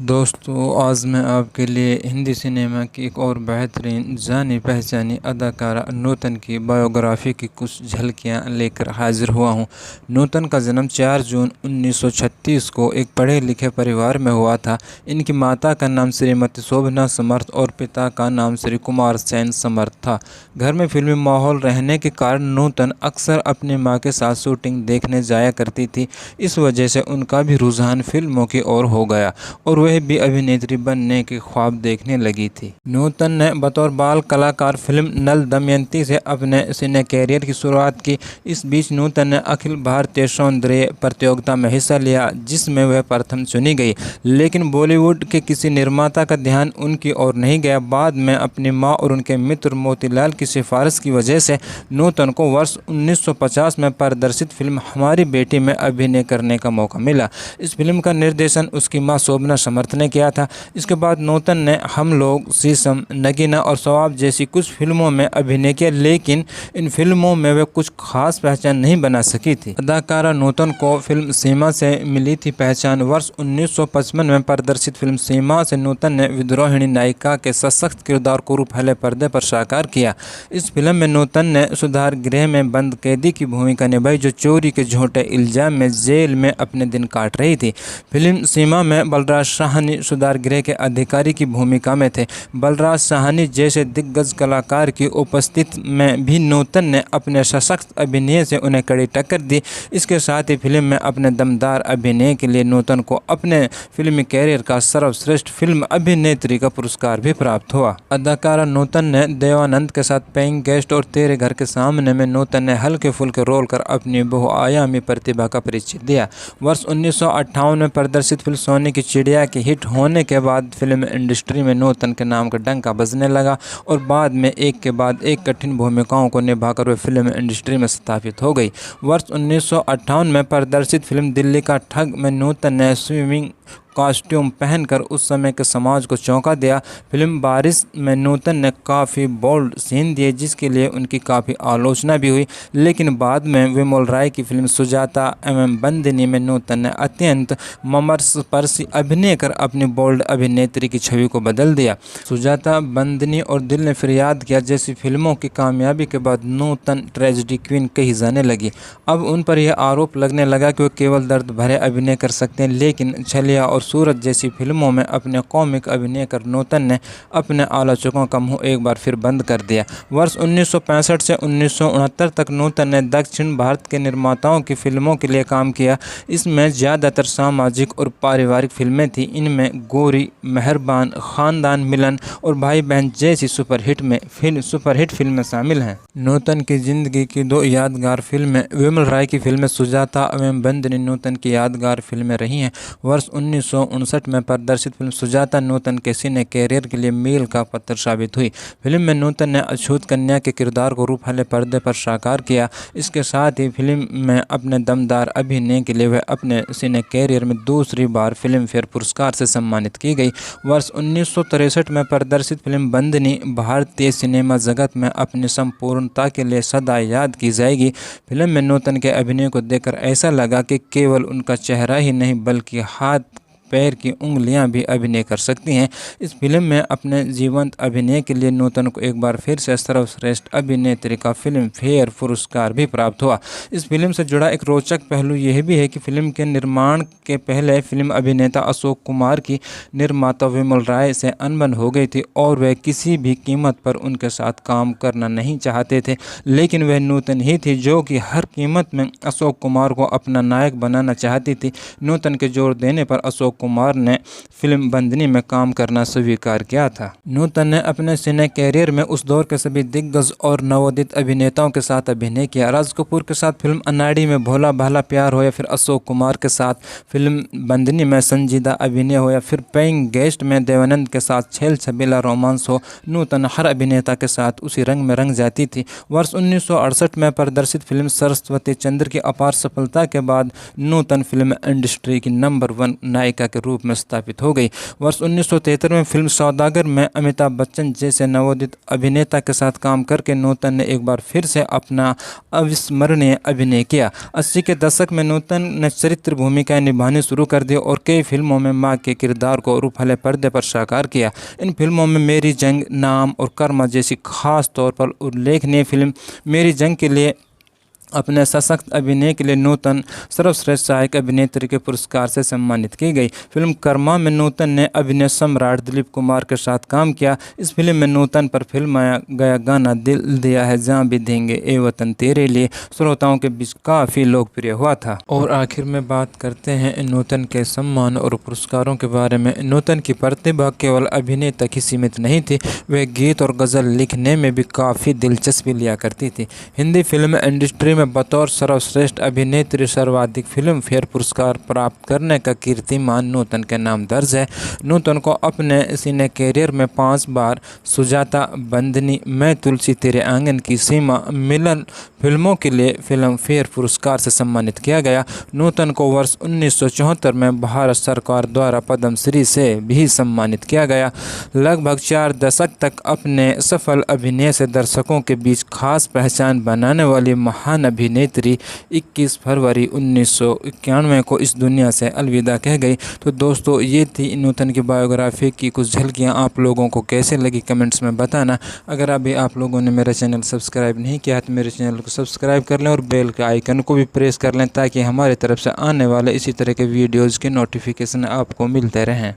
दोस्तों, आज मैं आपके लिए हिंदी सिनेमा की एक और बेहतरीन जानी पहचानी अदाकारा नूतन की बायोग्राफी की कुछ झलकियां लेकर हाजिर हुआ हूं। नूतन का जन्म 4 जून 1936 को एक पढ़े लिखे परिवार में हुआ था। इनकी माता का नाम श्रीमती शोभना समर्थ और पिता का नाम श्री कुमार सेन समर्थ था। घर में फिल्मी माहौल रहने के कारण नूतन अक्सर अपनी माँ के साथ शूटिंग देखने जाया करती थी। इस वजह से उनका भी रुझान फिल्मों की ओर हो गया और वह भी अभिनेत्री बनने के ख्वाब देखने लगी थी। नूतन ने बतौर बाल कलाकार फिल्म नल दमयंती से अपने सिने कैरियर की शुरुआत की। इस बीच नूतन ने अखिल भारतीय सौंदर्य प्रतियोगिता में हिस्सा लिया, जिसमें वह प्रथम चुनी गई, लेकिन बॉलीवुड के किसी निर्माता का ध्यान उनकी ओर नहीं गया। बाद में अपनी मां और उनके मित्र मोतीलाल की सिफारिश की वजह से नूतन को वर्ष 1950 में प्रदर्शित फिल्म हमारी बेटी में अभिनय करने का मौका मिला। इस फिल्म का निर्देशन उसकी मां शोभना समर्थ ने किया था। इसके बाद नूतन ने हम लोग, शीशम, नगीना और सवाब जैसी कुछ फिल्मों में अभिनय किया, लेकिन इन फिल्मों में वे कुछ खास पहचान नहीं बना सकी थी। अदाकारा नूतन को फिल्म सीमा से मिली थी पहचान। वर्ष 1955 में प्रदर्शित फिल्म सीमा से नूतन ने विद्रोहिणी नायिका के सशक्त किरदार को पहले पर्दे पर साकार किया। इस फिल्म में नूतन ने सुधार गृह में बंद कैदी की भूमिका निभाई, जो चोरी के झूठे इल्जाम में जेल में अपने दिन काट रही थी। फिल्म सीमा में बलराज साहनी सुधार गृह के अधिकारी की भूमिका में थे। बलराज साहनी जैसे दिग्गज कलाकार की उपस्थिति में भी नूतन ने अपने सशक्त अभिनय से उन्हें कड़ी टक्कर दी। इसके साथ ही फिल्म में अपने दमदार अभिनय के लिए नूतन को अपने फिल्मी कैरियर का सर्वश्रेष्ठ फिल्म अभिनेत्री का पुरस्कार भी प्राप्त हुआ। अदाकारा नूतन ने देवानंद के साथ पेइंग गेस्ट और तेरे घर के सामने में नूतन ने हल्के फुल्के रोल कर अपनी बहुआयामी प्रतिभा का परिचय दिया। वर्ष 1958 में प्रदर्शित फिल्म सोने की चिड़िया की हिट होने के बाद फिल्म इंडस्ट्री में नूतन के नाम का डंका बजने लगा और बाद में एक के बाद एक कठिन भूमिकाओं को निभाकर वे फिल्म इंडस्ट्री में स्थापित हो गई। वर्ष 1958 में प्रदर्शित फिल्म दिल्ली का ठग में नूतन ने स्विमिंग कॉस्ट्यूम पहनकर उस समय के समाज को चौंका दिया। फिल्म बारिश में नूतन ने काफ़ी बोल्ड सीन दिए, जिसके लिए उनकी काफ़ी आलोचना भी हुई, लेकिन बाद में विमल राय की फिल्म सुजाता एवं बंदिनी में नूतन ने अत्यंत मर्मस्पर्शी अभिनय कर अपनी बोल्ड अभिनेत्री की छवि को बदल दिया। सुजाता, बंदिनी और दिल ने फिर याद किया जैसी फिल्मों की कामयाबी के बाद नूतन ट्रेजेडी क्वीन कही जाने लगी। अब उन पर यह आरोप लगने लगा कि वे केवल दर्द भरे अभिनय कर सकते हैं, लेकिन छलिया और सूरज जैसी फिल्मों में अपने कॉमिक अभिनय कर नूतन ने अपने आलोचकों का मुंह एक बार फिर बंद कर दिया। वर्ष 1965 से 1969 तक नूतन ने दक्षिण भारत के निर्माताओं की फिल्मों के लिए काम किया। इसमें ज़्यादातर सामाजिक और पारिवारिक फिल्में थीं। इनमें गोरी, मेहरबान, खानदान, मिलन और भाई बहन जैसी सुपरहिट फिल्में शामिल हैं। नूतन की जिंदगी की दो यादगार फिल्में विमल राय की फिल्में सुजाता एवं बंदिनी नूतन की यादगार फिल्में रही हैं। वर्ष 1959 में प्रदर्शित फिल्म सुजाता नूतन के सिने कैरियर के लिए मील का पत्थर साबित हुई। फिल्म में नूतन ने अछूत कन्या के किरदार को रूपहले पर्दे पर साकार किया। इसके साथ ही फिल्म में अपने दमदार अभिनय के लिए वह अपने सिने कैरियर में दूसरी बार फिल्म फेयर पुरस्कार से सम्मानित की गई। वर्ष 1963 में प्रदर्शित फिल्म बंदिनी भारतीय सिनेमा जगत में अपनी संपूर्णता के लिए सदा याद की जाएगी। फिल्म में नूतन के अभिनय को देखकर ऐसा लगा कि केवल उनका चेहरा ही नहीं बल्कि हाथ पैर की उंगलियां भी अभिनय कर सकती हैं। इस फिल्म में अपने जीवंत अभिनय के लिए नूतन को एक बार फिर से सर्वश्रेष्ठ अभिनेत्री का फिल्म फेयर पुरस्कार भी प्राप्त हुआ। इस फिल्म से जुड़ा एक रोचक पहलू यह भी है कि फिल्म के निर्माण के पहले फिल्म अभिनेता अशोक कुमार की निर्माता विमल राय से अनबन हो गई थी और वह किसी भी कीमत पर उनके साथ काम करना नहीं चाहते थे, लेकिन वह नूतन ही थी जो कि हर कीमत में अशोक कुमार को अपना नायक बनाना चाहती थी। नूतन के जोर देने पर अशोक कुमार ने फिल्म बंदिनी में काम करना स्वीकार किया था। नूतन ने अपने सिने कैरियर में उस दौर के सभी दिग्गज और नवोदित अभिनेताओं के साथ अभिनय किया। राज कपूर के साथ फिल्म अनाड़ी में भोला भाला प्यार हो, या फिर अशोक कुमार के साथ फिल्म बंदिनी में संजीदा अभिनय हो, या फिर पेइंग गेस्ट में देवानंद के साथ छेल छबीला रोमांस हो, नूतन हर अभिनेता के साथ उसी रंग में रंग जाती थी। वर्ष 1968 में प्रदर्शित फिल्म सरस्वती चंद्र की अपार सफलता के बाद नूतन फिल्म इंडस्ट्री की नंबर 1 नायिका नायिका के रूप में स्थापित हो गई। वर्ष 1973 में फिल्म सौदागर में अमिताभ बच्चन जैसे नवोदित अभिनेता के साथ काम करके नूतन ने एक बार फिर से अपना अविस्मरणीय अभिनय किया। 80 के दशक में नूतन ने चरित्र भूमिकाएं निभानी शुरू कर दी और कई फिल्मों में मां के किरदार को रूपहले पर्दे पर साकार किया। इन फिल्मों में मेरी जंग, नाम और कर्मा जैसी खास तौर पर उल्लेखनीय फिल्म मेरी जंग के लिए अपने सशक्त अभिनय के लिए नूतन सर्वश्रेष्ठ सहायक अभिनेत्री के पुरस्कार से सम्मानित की गई। फिल्म कर्मा में नूतन ने अभिनय सम्राट दिलीप कुमार के साथ काम किया। इस फिल्म में नूतन पर फिल्माया गया गाना दिल दिया है जहाँ भी देंगे ए वतन तेरे लिए श्रोताओं के बीच काफ़ी लोकप्रिय हुआ था। और आखिर में बात करते हैं नूतन के सम्मान और पुरस्कारों के बारे में। नूतन की प्रतिभा केवल अभिनय तक ही सीमित नहीं थी, वह गीत और गज़ल लिखने में भी काफ़ी दिलचस्पी लिया करती थी। हिंदी फिल्म इंडस्ट्री में बतौर सर्वश्रेष्ठ अभिनेत्री सर्वाधिक फिल्म फेयर पुरस्कार प्राप्त करने का कीर्तिमान नूतन के नाम दर्ज है। नूतन को अपने सिने कैरियर में 5 बार सुजाता, बंदनी, मैं तुलसी तेरे आंगन की सीमा, मिलन फिल्मों के लिए फिल्म फेयर पुरस्कार से सम्मानित किया गया। नूतन को वर्ष 1974 में भारत सरकार द्वारा पद्मश्री से भी सम्मानित किया गया। लगभग 4 दशक तक अपने सफल अभिनय से दर्शकों के बीच खास पहचान बनाने वाली महान अभिनेत्री 21 फरवरी 1991 को इस दुनिया से अलविदा कह गई। तो दोस्तों, ये थी नूतन की बायोग्राफी की कुछ झलकियाँ। आप लोगों को कैसे लगी कमेंट्स में बताना। अगर अभी आप लोगों ने मेरा चैनल सब्सक्राइब नहीं किया है तो मेरे चैनल को सब्सक्राइब कर लें और बेल के आइकन को भी प्रेस कर लें ताकि हमारी तरफ से आने वाले इसी तरह के वीडियोज़ के नोटिफिकेशन आपको मिलते रहें।